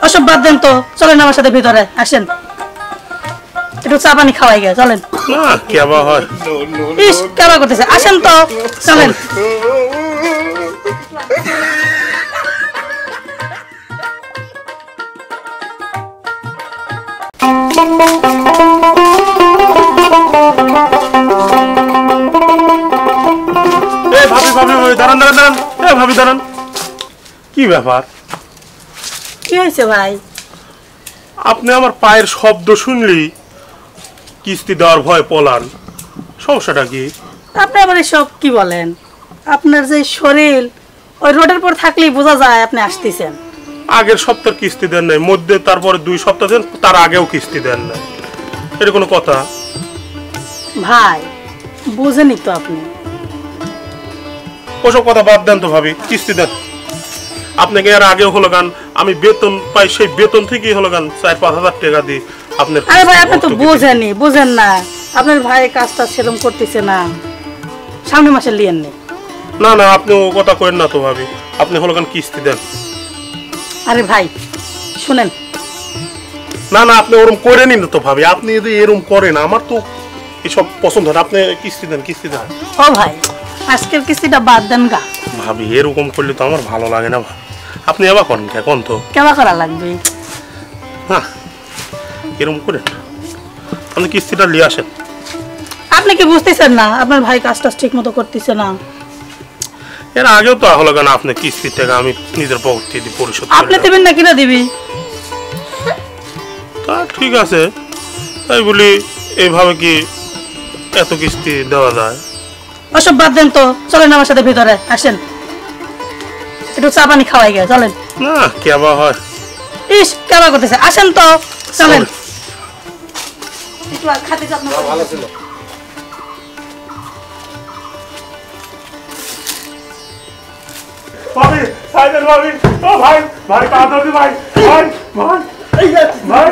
ওসব বাদ দেন তো, চলেন আমার সাথে ভিতরে আসেন, একটু চা পানি খাওয়াই গে, চলেন। না কেবা হয়, ইস কেবা করতেছে, আসেন তো চলেন। দাঁড়ান দাঁড়ান দাঁড়ান, ভাবি দাঁড়ান। কি ব্যাপার, কি হয়েছে ভাই? আপনি আমার পায়ের শব্দ শুনলি কিস্তি দেওয়ার ভয় পলান, সমস্যাটা কি? আপনি আবার এসব কি বলেন? আপনার যে শরীর, ওই রোডের পর থাকলেই বোঝা যায় আপনি আসতেছেন। আগের সপ্তাহ কিস্তি দেন নাই, মধ্যে তারপরে 2 সপ্তাহ দেন, তার আগেও কিস্তি দেন নাই, এটা কোনো কথা? ভাই বুঝেনি তো আপনি। ওসব কথা বাদ দেন তো ভাবি, কিস্তি দেন। আপনাকে এর আগেও হলো গান আমি বেতন পাই, সেই বেতন থেকেই হলো গান 4-5 হাজার টাকা দিই আপনার। আরে ভাই আপনি তো বুঝেন না, আপনার ভাই কাজটা সেরকম করতেছে না, সামনের মাসে লিয়েন নেই। না না, আপনি ও কথা করেন না তো ভাবি, আপনি হলো গান কিস্তি দেন। আরে ভাই শুনেন, না না, আপনি ওরকম করে নিন তো ভাবি, আপনি যদি এরকম করেন আমার তো এসব পছন্দ হয় না। আপনি কিস্তি দেন, কিস্তি দেন। ও ভাই আজকের কিস্তিটা বাদ দেন গা। ভাবি এরকম করলে তো আমার ভালো লাগে না, আপনি এবার করেন কেমন তো কেমন করা লাগবে? না এরকম করেন, আপনি কিস্তিটা নিয়ে আসেন। আপনি কি বুঝতেছেন না আপনার ভাই কাজটা ঠিক মতো করতেছে না? এর আগেও তো হলো কেন আপনি কিস্তির টাকা আমি নিজের পকেট থেকে পরিশোধ করি। আপনি দেবেন না কিনা দিবি? তা ঠিক আছে, তাই বলি এইভাবে কি এত কিস্তি দেওয়া যায়? ওসব বাদ দেন তো, চলেন আমার সাথে ভিতরে আসেন, একটু চা পানি খাওয়াই গে, চলেন। না কেবা হয়, ইস কেবা করতেছে, আসেন তো চলেন। খাতে যত্ন ভালো ছিল। ভাবি সাইদের ভাবি, ও ভাই ভাই তাড়াতাড়ি ভাই ভাই ভাই ভাই ভাই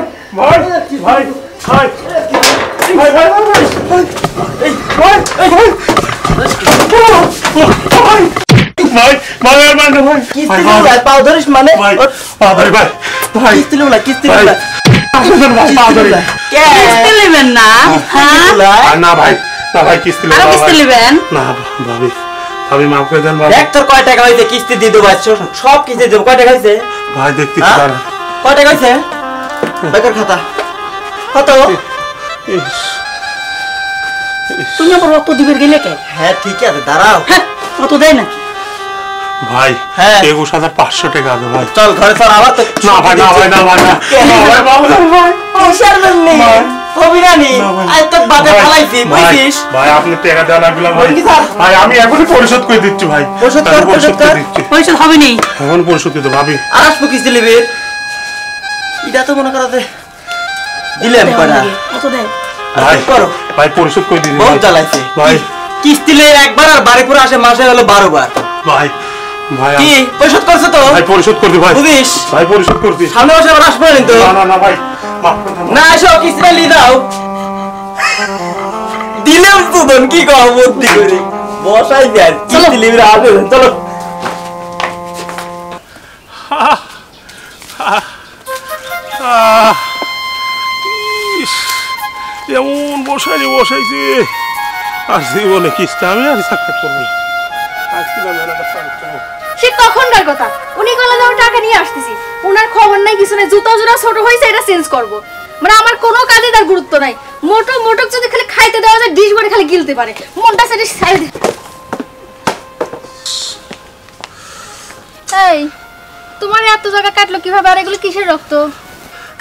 ভাই ভাই ভাই ভাই এই ভাই এই ভাই ভাই ভাই ভাই আর মানে ভাই কিস্তি ভাই পাও ধরিস মানে ভাই ভাই ভাই ভাই কিস্তি লো না কিস্তি লো না আসেন ভাই পা ধরে কে কিস্তি নেবেন না? হ্যাঁ না ভাই, না ভাই কিস্তি আর কিস্তি নেবেন না ভাবি, ভাবি মাফ করে দেন ভাই। দেখ তোর কয় টাকা হইছে কিস্তি দি দেব সব কিস্তি দেব কয় টাকা হইছে ভাই দেখতে হ্যাঁ? কয় টাকা হইছে বেকার খাতা কত? তুমি আবার অত দিবের গেলে কে? হ্যাঁ ঠিক আছে দাঁড়াও হ্যাঁ অত দেয় নাকি ভাই? হ্যাঁ 21,500 টাকা আছে ভাই। চল ঘরে চল আবার তো না ভাই না ভাই না ভাই না ভাই ভাই কিসের জন্য কবি রানী আজ তো বাদে ফলাইছি বুঝছিস ভাই আপনি টাকা দেওয়া লাগলো ভাই। ভাই আমি এখনই পরিশোধ করে দিচ্ছি ভাই, পরিশোধ কর দিচ্ছি। পয়সা হবে নি এখন পরিশোধ দিতে ভাবি। আর আসবো কিস্তি লিবি এটা তো মনে করা দে দিলাম করা অত দেয় ভাই করো ভাই পরিশোধ করে দিন বহুত জ্বালাইছে ভাই। কিস্তি লে একবার আর বাড়ি পুরো আসে মাসে হলো 12 বার ভাই ভাই কি পরিশোধ করছ তো ভাই পরিশোধ করবি ভাই, বুঝিস ভাই পরিশোধ করবি। সামনে মাসে আবার আসবে না তো না না না ভাই মাফ করে দেন। না এসো কিস্তি লি দাও দিলাম তো দন কি কও বুদ্ধি করে বসাই দেন কিস্তি লিবি আসবে চলো এমন বসাইছে আর জীবনে কিস্তি আমি আর সাক্ষাৎ করবো না। সে তখনকার কথা, উনি কলে দাও টাকা নিয়ে আসতেছি, ওনার খবর নাই কিছু নাই, জুতা জোড়া ছোট হয়েছে এটা চেঞ্জ করব, মানে আমার কোনো কাজে তার গুরুত্ব নাই। মোটক যদি খালি খাইতে দেওয়া যায় ডিশ করে খালি গিলতে পারে, মনটা সেটা সাইড। এই তোমার এত জায়গা কাটলো কিভাবে, আর এগুলো কিসের রক্ত?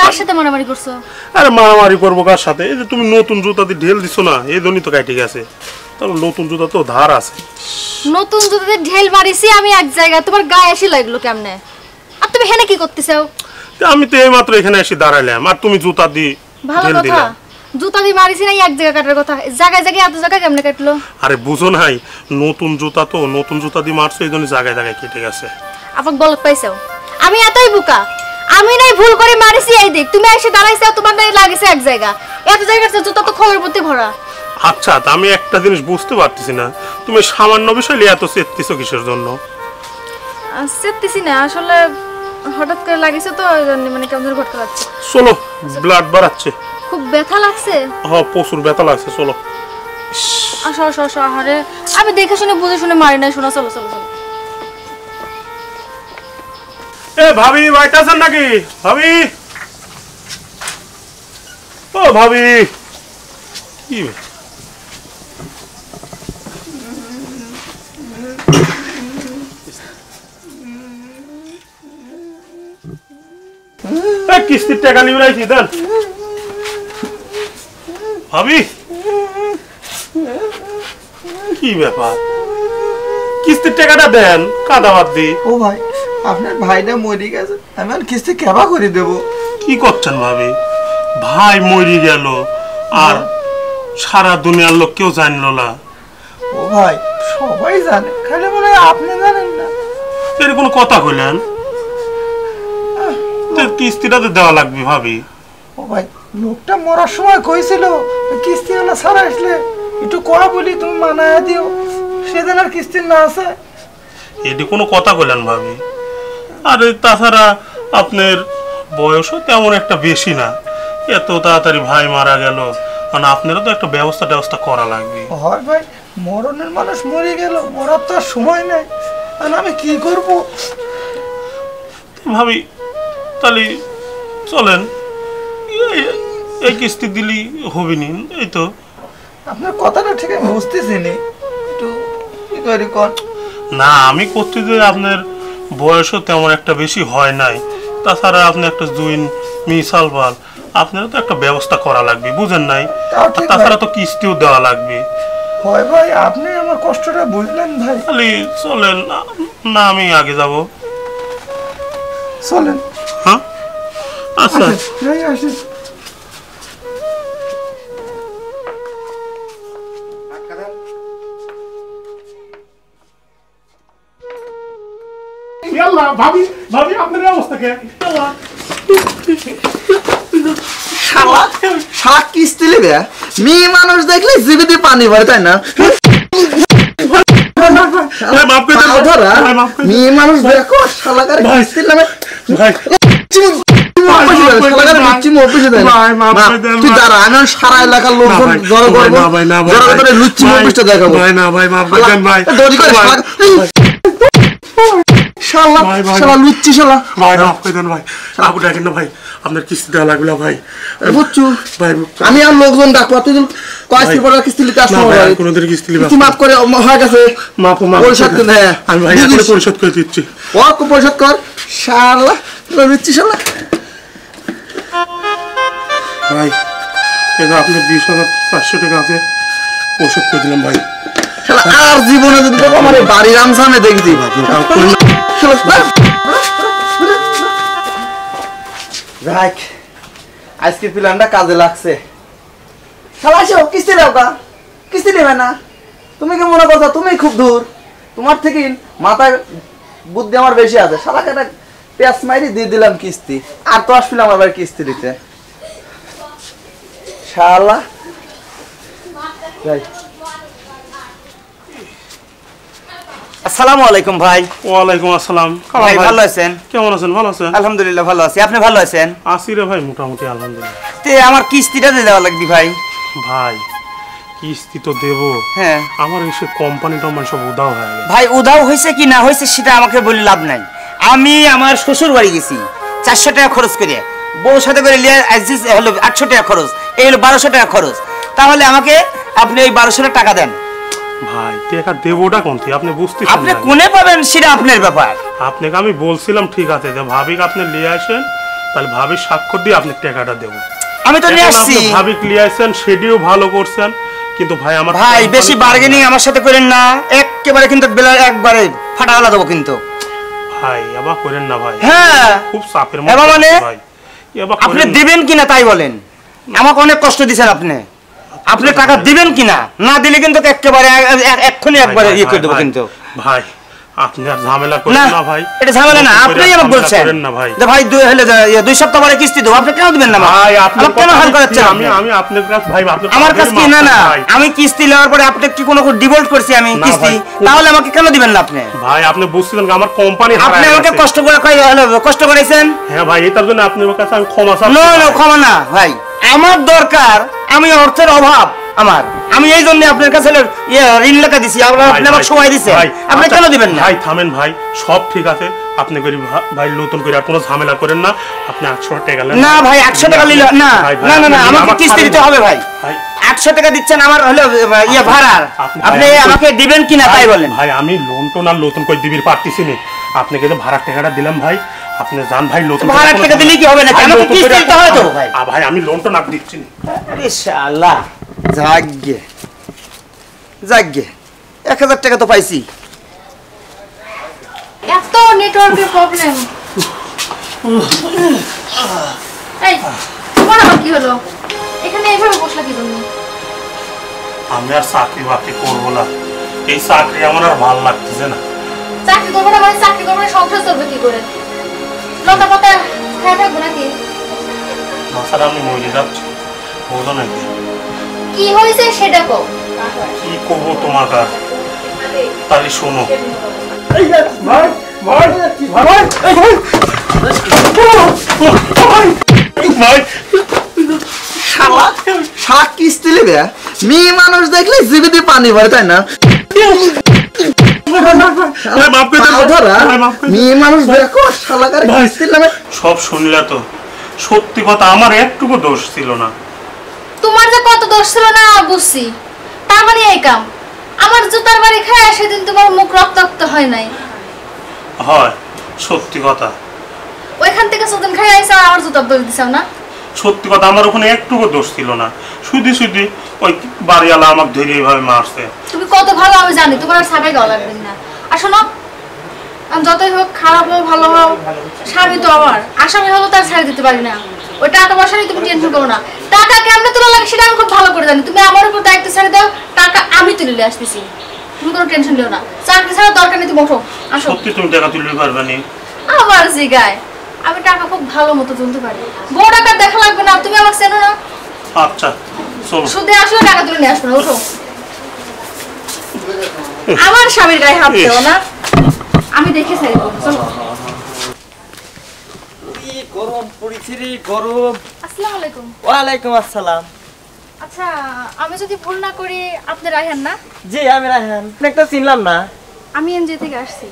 কার সাথে মারামারি করছো? আরে মারামারি করবো কার সাথে? এই যে তুমি নতুন জুতা দিয়ে ঢেল দিছো না, এই জন্যই তো কাটে গেছে। তাহলে নতুন জুতা তো ধার আছে। নতুন জুতাতে ঢেল মারিছি আমি এক জায়গায়, তোমার গায়ে এসে লাগলো কেমনে? আর তুমি হেনে কি করতেছো? আমি তো এইমাত্র এখানে এসে দাঁড়াইলাম আর তুমি জুতা দিয়ে ভালো ঢেল কথা, দিলা। জুতা দিয়ে মারিছি না এক জায়গা কাটার কথা, জায়গায় জায়গায় এত জায়গা কেমনে কাটলো? আরে বুঝো নাই, নতুন জুতা তো, নতুন জুতা দিয়ে মারছো এই জন্য জায়গায় জায়গায় কেটে গেছে। আপনি গলত পাইছো? আমি এতই বোকা? আমি নাই ভুল করে মারিছি এই দিক, তুমি এসে দাঁড়াইছো তোমার নাই লাগেছে এক জায়গা, এত জায়গা জুতা তো খবর পড়তে ভরা। আচ্ছা তা আমি একটা জিনিস বুঝতে পারতেছি না, তুমি সামান্য বিষয় নিয়ে এত চেতেছো কিসের জন্য? চেতেছি না আসলে, হঠাৎ করে লাগিছে তো ওই জন্য মানে কেমন ধরে ভটকা লাগছে। চলো ব্লাড বাড়াচ্ছে। খুব ব্যথা লাগছে? হ্যাঁ প্রচুর ব্যথা লাগছে, চলো। আসো আসো আসো, আরে আমি দেখে শুনে বুঝে শুনে মারি নাই, শোনা। চলো চলো চলো। এ ভাবি বাড়িতে আছেন নাকি? ভাবি, ও ভাবি, কি কিস্তির টাকা নিয়ে রাখছি দেন। ভাবি কি ব্যাপার, কিস্তির টাকাটা দেন, কাদা বাদ দি। ও ভাই, আপনার ভাইটা মরে গেছে, আমি আর কিস্তি কেবা করে দেব। কি করছেন ভাবি? ভাই মরে গেল আর সারা দুনিয়ার লোক কেউ জানলো না। ও ভাই, সবাই জানে, খালি মনে হয় আপনি জানেন না। এর কোনো কথা কইলেন? কিস্তিটা তো দেওয়া লাগবে ভাবি। ও ভাই, লোকটা মরার সময় কইছিল কিস্তি হলে ছাড়া আসলে একটু কয়া বলি তুমি মানায় দিও, সেদিন আর কিস্তি না আছে। এটি কোনো কথা কইলেন ভাবি? আর তাছাড়া আপনার বয়সও তেমন একটা বেশি না, এত তাড়াতাড়ি ভাই মারা গেল, মানে আপনারও তো একটা ব্যবস্থা করা লাগবে। হয় ভাই, মরণের মানুষ মরে গেল, মরার তো আর সময় নেই, আর আমি কি করব ভাবি? তাহলে চলেন, এই কিস্তি দিলি হবিনি। এই তো আপনার কথাটা ঠিক আমি বুঝতেছি নি, একটু কি করি কোন? না, আমি করতে যে আপনার বয়সও তেমন একটা বেশি হয় নাই, তাছাড়া আপনি একটা জুইন মিসাল পাল, আপনারও তো একটা ব্যবস্থা করা লাগবে, বুঝেন নাই? তাছাড়া তো কিস্তিও দেওয়া লাগবে। হয় ভাই, আপনি আমার কষ্টটা বুঝলেন ভাই। তাহলে চলেন না, আমি আগে যাব। চলেন। হ্যাঁ আচ্ছা, আসেন। ভাবি ভাবি আপনার অবস্থা কে? শালা কিস্তি নেবে, মেয়ে মানুষ দেখলে জিবিতে পানি ভরে, তাই না? মেয়ে মানুষ দেখো, শালাকার কিস্তি নামে সারা এলাকার লোকজন জড়ো করবো, লুচ্চি অফিসটা দেখাবো। লুচ্চি শালা ভাই, মাফ করে দেন ভাই, আপু ডাকেন না ভাই, আপনার কিস্তি দেওয়া লাগবে ভাই। বুঝছো ভাই, আমি আর লোকজন ডাকবো, তুই কয়েকটি পরে কিস্তি নিতে আসবো, কোনোদিন কিস্তি মাফ করে হয়ে গেছে, পরিশোধ করে। হ্যাঁ আমি ভাই পরিশোধ করে দিচ্ছি। ও পরিশোধ কর, শালা লুচ্চি শালা। ভাই আপনার 20,500 টাকা আছে, পরিশোধ করে দিলাম ভাই। আর জীবনে যদি আমার বাড়ির আমসামে দেখছি আজকের প্ল্যানটা কাজে লাগছে। শালা আসো, কিস্তি দাও কা, কিস্তি নেবে না? তুমি কি মনে করছো তুমি খুব দূর? তোমার থেকে মাথায় বুদ্ধি আমার বেশি আছে। শালাকে একটা পেঁয়াজ মাইরি দিয়ে দিলাম কিস্তি, আর তো আসলে আমার বাড়ি কিস্তি দিতে। শালা আসসালামু আলাইকুম ভাই। ওয়ালাইকুম আসসালাম। ভাই ভালো আছেন? কেমন আছেন? ভালো আছেন? আলহামদুলিল্লাহ ভালো আছি, আপনি ভালো আছেন? আছি রে ভাই, মোটামুটি আলহামদুলিল্লাহ। তে আমার কিস্তিটা দিয়ে দেওয়া লাগবে ভাই। ভাই কিস্তি তো দেবো, হ্যাঁ আমার এসে কোম্পানি টম্পানি সব উধাও হয়ে গেছে। ভাই উধাও হয়েছে কি না হয়েছে সেটা আমাকে বলে লাভ নাই। আমি আমার শ্বশুর বাড়ি গেছি 400 টাকা খরচ করে, বউর সাথে করে হলো 800 টাকা খরচ, এই হলো 1200 টাকা খরচ। তাহলে আমাকে আপনি ওই 1200 টাকা দেন। ভাই টাকা দেবোটা কোনটি আপনি বুঝতেছেন? আপনি কোনে পাবেন সেটা আপনার ব্যাপার। আপনাকে আমি বলছিলাম ঠিক আছে, যে ভাবিকে আপনি নিয়ে আসেন, তাহলে ভাবির স্বাক্ষর দিয়ে আপনি টাকাটা দেবো। আমি তো নিয়ে আসছি। ভাবিক নিয়ে আসেন, সেটিও ভালো করছেন, কিন্তু ভাই আমার ভাই বেশি বার্গেনিং আমার সাথে করেন না, একেবারে কিন্তু বেলা একবারে ফাটা আলা দেবো কিন্তু। ভাই আবার করেন না ভাই। হ্যাঁ খুব চাপের মধ্যে মানে ভাই। আপনি দিবেন কিনা তাই বলেন, আমাকে অনেক কষ্ট দিয়েছেন আপনি। আপনি টাকা দিবেন কিনা, না দিলে কিন্তু একেবারে এক্ষুনি একবারে ইয়ে করে দেবো কিন্তু। ভাই আপনি আর ঝামেলা করেন না ভাই। এটা ঝামেলা না, আপনিই আমাকে বলছেন যে ভাই 2 সপ্তাহ পরে কিস্তি দেবো, আপনি কেন দিবেন না? ভাই আপনি কেন হাল করাচ্ছেন? আমি আপনার কাছে ভাই আমার কাছে কি না না, আমি কিস্তি নেওয়ার পরে আপনি কি কোনো ডিফল্ট করছি আমি কিস্তি, তাহলে আমাকে কেন দিবেন না আপনি? ভাই আপনি বুঝছিলেন আমার কোম্পানি আপনি আমাকে কষ্ট করেছেন। হ্যাঁ ভাই, এটার জন্য আপনার কাছে আমি ক্ষমা চাচ্ছি। না ক্ষমা না ভাই, আমার দরকার, আমি অর্থের অভাব আমার, আমি এই জন্য আপনার কাছে ঋণ লেখা দিছি, আপনি আমাকে সময় দিচ্ছেন, আপনি কেন দিবেন না? ভাই থামেন ভাই, সব ঠিক আছে, আপনি গরিব ভাই, নতুন করে আর কোনো ঝামেলা করেন না। আপনি 800 টাকা না ভাই, 800 টাকা নিলে না না না, আমাকে কিস্তি দিতে হবে ভাই। 800 টাকা দিচ্ছেন আমার হলো ভাড়ার, আপনি আমাকে দিবেন কিনা তাই বলেন। ভাই আমি লোন টোন আর নতুন করে দিবির পারতেছি না, আপনাকে তো ভাড়ার টাকাটা দিলাম ভাই, আপনি যান ভাই। নতুন ভাড়ার টাকা দিলে কি হবে না, আমাকে কিস্তি দিতে হয় তো ভাই। ভাই আমি লোন টোন আর দিচ্ছি না। ইনশাআল্লাহ যাগ্গে 1000 টাকা তো পাইছি। এত নেটওয়ার্কের প্রবলেম। এই তোমার আবার কি হলো? এখানে এইভাবে বসলা কি জন্য? আমি আর চাকরি বাকরি করবো না, এই চাকরি আমার আর ভালো লাগতেছে না। চাকরি করবো না মানে চাকরি করবো না, সংসার চলবে কি করে? লতা পাতা খেয়ে থাকবো নাকি? তাছাড়া আমি মরে যাচ্ছি, বলো নাকি কি হয়েছে সেটা কও। কি করবো তোমার কাছে, তাহলে শোনো। শালা কিস্তি নেবে, মেয়ে মানুষ দেখলে জিবিতে পানি ভরে, তাই না? মেয়ে মানুষ দেখো শালাকার কিস্তির নামে সব শুনলে তো, সত্যি কথা আমার একটুকু দোষ ছিল না। তোমার যে কত দোষ ছিল না বুঝছি, তার মানে এই কাম আমার জুতার বাড়ি খায় সেদিন তোমার মুখ রক্তাক্ত হয় নাই? হয় সত্যি কথা, ওইখান থেকে সেদিন খাই আইসা আমার জুতার দোষ দিছাও না? সত্যি কথা, আমার ওখানে একটুকু দোষ ছিল না, শুধু ওই বাড়িওয়ালা আমাকে ধরে এইভাবে মারছে। তুমি কত ভালো আমি জানি, তোমার আর সাবাই গাওয়া লাগবে না। আর শোনো, যতই হোক খারাপ হোক ভালো হোক, স্বামী তো আমার, আসামি হলো তার ছাড়ি দিতে পারি না। ওই টাকা পয়সা নিয়ে তুমি টেনশন করো না, টাকা কেমনে তোলা লাগে সেটা আমি খুব ভালো করে জানি। তুমি আমার উপর দায়িত্ব ছেড়ে দাও, টাকা আমি তুলে আসতেছি, তুমি কোনো টেনশন লিও না। চাকরি ছাড়া দরকার নেই, তুমি ওঠো আসো। সত্যি তুমি টাকা তুলতে পারবে না? আমার জিগায় আমি টাকা খুব ভালো মতো তুলতে পারি, বড় টাকা দেখা লাগবে না, তুমি আমাকে চেনো না। আচ্ছা চলো, সুদে আসলে টাকা তুলে নিয়ে আসবে না, ওঠো। আমার স্বামীর গায়ে হাত দেও না, আমি দেখে ছাড়ব। চলো। গরম পরিস্থিতি, গরম। আসসালামু আলাইকুম। ওয়ালাইকুম আসসালাম। আচ্ছা, আমি যদি ভুল না করি আপনি রায়হান না? জি আমি রায়হান, আপনাকে চিনলাম না। আমি এনজিও থেকে আসছি,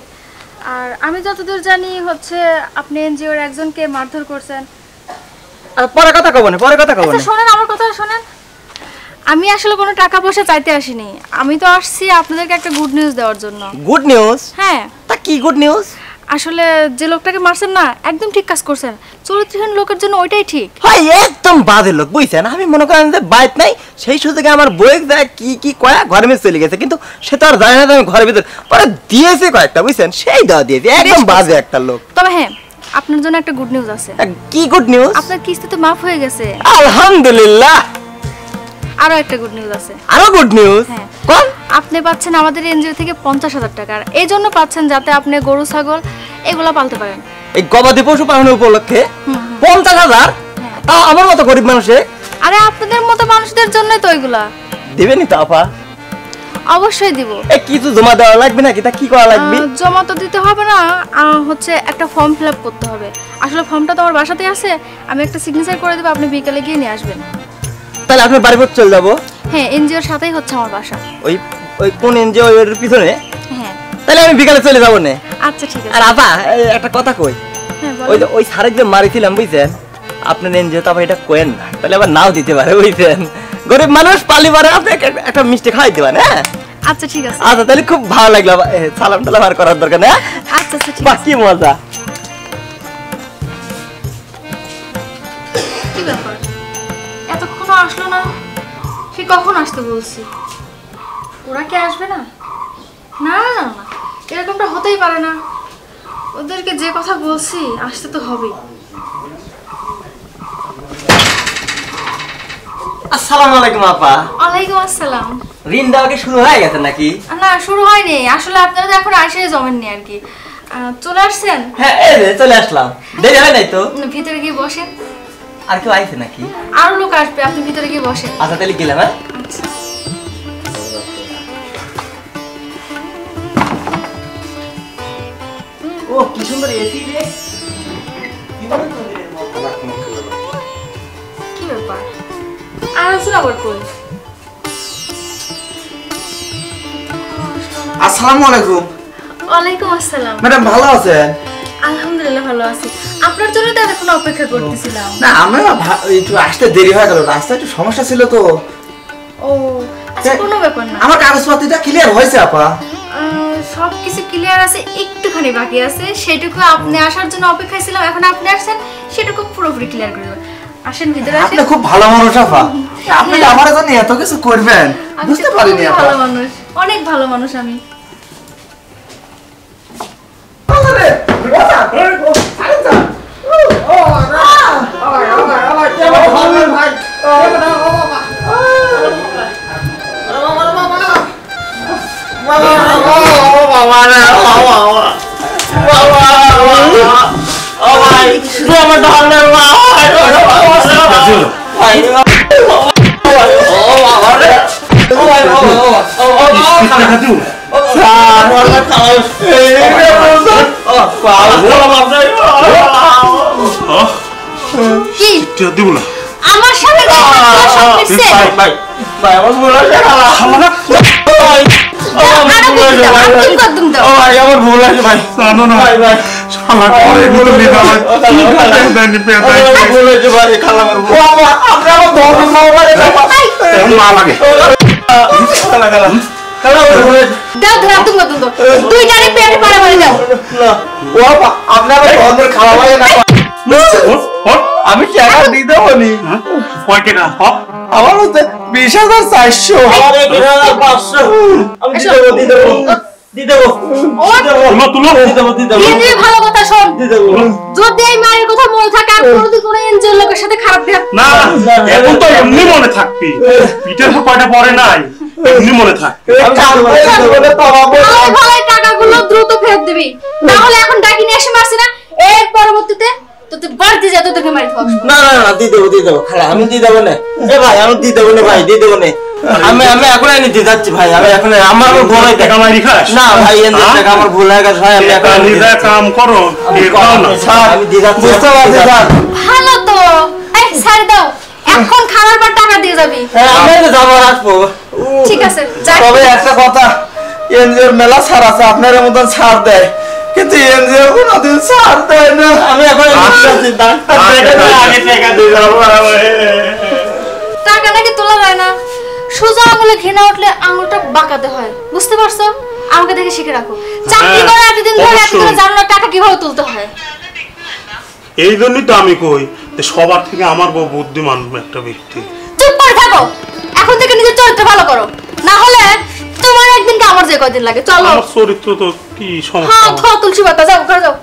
আর আমি যতদূর জানি হচ্ছে আপনি এনজিওর একজনকে মারধর করছেন। পরে কথা কব না, পরে কথা কব না। শোনেন আমার কথা শোনেন, আমি আসলে কোনো টাকা পয়সা চাইতে আসিনি, আমি তো আসছি আপনাদেরকে একটা গুড নিউজ দেওয়ার জন্য। Good news? হ্যাঁ। তা কি গুড নিউজ? আসলে যে লোকটাকে মারছেন না, একদম ঠিক কাজ করছেন, চরিত্রহীন লোকের জন্য ওইটাই ঠিক। ভাই একদম বাজে লোক বুঝছেন, আমি মনে করেন যে বাইক নাই সেই সুযোগে আমার বই দেয় কি কি কয়া ঘরের ভিতরে চলে গেছে, কিন্তু সে তো আর জানে না আমি ঘরের ভিতরে পরে দিয়েছে কয়েকটা বুঝছেন, সেই দেওয়া দিয়েছে, একদম বাজে একটা লোক। তবে হ্যাঁ, আপনার জন্য একটা গুড নিউজ আছে। কি গুড নিউজ? আপনার কিস্তি তো মাফ হয়ে গেছে। আলহামদুলিল্লাহ। আরো একটা গুড নিউজ আছে। আরো গুড নিউজ? হ্যাঁ। কোন? আপনি পাচ্ছেন আমাদের এনজিও থেকে 50,000 টাকা, আর এই জন্য পাচ্ছেন যাতে আপনি গরু ছাগল এগুলা পালতে পারেন। এই গবাদি পশু পালনের উপলক্ষে 50,000? তাও আমার মতো গরিব মানুষে? আরে আপনাদের মতো মানুষদের জন্যই তো এগুলা। দিবেনি তো আপা? অবশ্যই দিব। এই কিছু জমা দেওয়া লাগবে নাকি? তা কি করা লাগবে? জমা তো দিতে হবে না, হচ্ছে একটা ফর্ম ফিল আপ করতে হবে। আসলে ফর্মটা তো আমার বাসাতেই আছে, আমি একটা সিগনেচার করে দেবো, আপনি বিকেলে গিয়ে নিয়ে আসবেন। তাহলে আপনি বাড়ি পর চলে যাবো? হ্যাঁ, এনজিওর সাথেই হচ্ছে আমার বাসা। ওই ওই কোন এনজিও এর পিছনে? হ্যাঁ। তাহলে আমি বিকালে চলে যাবো না? আচ্ছা ঠিক আছে। আর আপা একটা কথা কই, হ্যাঁ ওই বলো। ওই সারেক যে মারিছিলাম বুঝছেন, আপনার এনজিও তো আবার এটা কোয়েন না, তাহলে আবার নাও দিতে পারে বুঝছেন, গরিব মানুষ পালি পারে, আপনি একটা মিষ্টি খাওয়াই দেবেন। হ্যাঁ আচ্ছা ঠিক আছে। আচ্ছা তাহলে খুব ভালো লাগলো, সালাম টালাম আর করার দরকার নেই। আচ্ছা আচ্ছা ঠিক বাহ আছে। কি মজা। কি ব্যাপার, এতক্ষণও আসলো না? সে কখন আসতে বলছি, ওরা কি আসবে না? না না না, এরকমটা হতেই পারে না, ওদেরকে যে কথা বলছি আসতে তো হবেই। আসসালামু আলাইকুম আপা। ওয়ালাইকুম আসসালাম। ঋণ দেওয়া কি শুরু হয়ে গেছে নাকি? না শুরু হয়নি, আসলে আপনারা তো এখন আসে জমেননি আর কি। চলে আসছেন? হ্যাঁ এই যে চলে আসলাম, দেরি হয় নাই তো? ভিতরে গিয়ে বসেন। আর কেউ আইছে নাকি? আরো লোক আসবে, আপনি ভিতরে গিয়ে বসেন। আচ্ছা তাহলে গেলাম। হ্যাঁ ও কি সুন্দর এসি রে। কি ব্যাপার? আর আসুন আবার কই? আসসালামু আলাইকুম। ওয়ালাইকুম আসসালাম। ম্যাডাম ভালো আছেন? আলহামদুলিল্লাহ ভালো আছি। আপনার জন্য তো এখন অপেক্ষা করতেছিলাম। না আমি একটু আসতে দেরি হয়ে গেল, রাস্তায় একটু সমস্যা ছিল তো। ও আচ্ছা কোনো ব্যাপার না। আমার কাগজপত্রটা ক্লিয়ার হয়েছে আপা? সবকিছু ক্লিয়ার আছে, একটুখানি বাকি আছে, সেটুকু আপনি আসার জন্য অপেক্ষায় ছিলাম। এখন আপনি আসছেন, সেটুকু পুরোপুরি ক্লিয়ার করে দেব। আসেন ভিতরে আসেন। আপনি খুব ভালো মানুষ আপা, আপনি যে আমার জন্য এত কিছু করবেন আমি বুঝতে তো পারিনি খুবই আপা। ভালো মানুষ, অনেক ভালো মানুষ আমি। কি দিব না আমার সামনে সব মিশছে? আমার ভুল আছে ভাই, জানো না শালা করে এগুলো নিতে হয় দেননি পেটাই ভুল হয়েছে ভাই, খালা আমার ভুল। আপনি আমার ধর্ম মা লাগে খালা খালা খালা ভুল হয়েছে। দাও ধরা তুমি দুইটারে পেটে পাড়া মারি দাও। ও আপা আপনি আমার ধর্মের খাওয়া লাগে না। আমি টাকা দিয়ে দেবো নি। কয় টাকা? আমার হচ্ছে 20,400। আমার 11,500 আমি দিয়ে দেবো তুলো এই ভালো কথা শোন, যদি এই মায়ের কথা মনে থাকে আর কোনোদিন কোনো এনজিওর লোকের সাথে খারাপ দেখ না, এখন তো এমনি মনে থাকবি, পিঠের উপর কয়টা পরে নাই, এমনি মনে থাক। ভালো টাকাগুলো দ্রুত ফেরত দিবি, না হলে এখন ডাকি নিয়ে এসে মারছি না, এর পরবর্তীতে তোতে বাড়তে যা তোকে মারি থাক। না না না দিয়ে দেবো খালা, আমি দিয়ে দেবো না। এ ভাই আমি দিয়ে দেবো না ভাই, দিয়ে দেবো না। আমি এখন দিতে যাচ্ছি ভাই, আমি এখন আমার ভুল হয়ে টাকা মারি খাস না ভাই, টাকা আমার ভুল হয়ে গেছে ভাই, আমি এখন নিজে কাম করো আমি দিয়ে যাচ্ছি। বুঝতে পারছি স্যার। ভালো তো, এই ছাড় দাও, এখন খাওয়ার পর টাকা দিয়ে যাবি। হ্যাঁ আমি তো যাবো, আসবো। ঠিক আছে যা। তবে একটা কথা, এনজিওর মেলা ছাড় আছে, আপনার মতন ছাড় দেয়, কিন্তু এনজিও কোনোদিন ছাড় দেয় না। আমি এখন আগে টাকা দিয়ে যাবো। টাকা নাকি তোলা যায় না, সোজা আঙুলে ঘৃণা উঠলে আঙুলটা বাঁকাতে হয়, বুঝতে পারছো? আমাকে দেখে শিখে রাখো, চাকরি করে এতদিন ধরে এতদিন জানো না টাকা কিভাবে তুলতে হয়। এই জন্যই তো আমি কই যে সবার থেকে আমার বউ বুদ্ধিমান একটা ব্যক্তি। চুপ করে থাকো, এখন থেকে নিজের চরিত্র ভালো করো, না হলে তোমার একদিন কি আমার যে কয়দিন লাগে। চলো। আমার চরিত্র তো কি সমস্যা? হ্যাঁ তুলসী পাতা, যাও ঘরে যাও।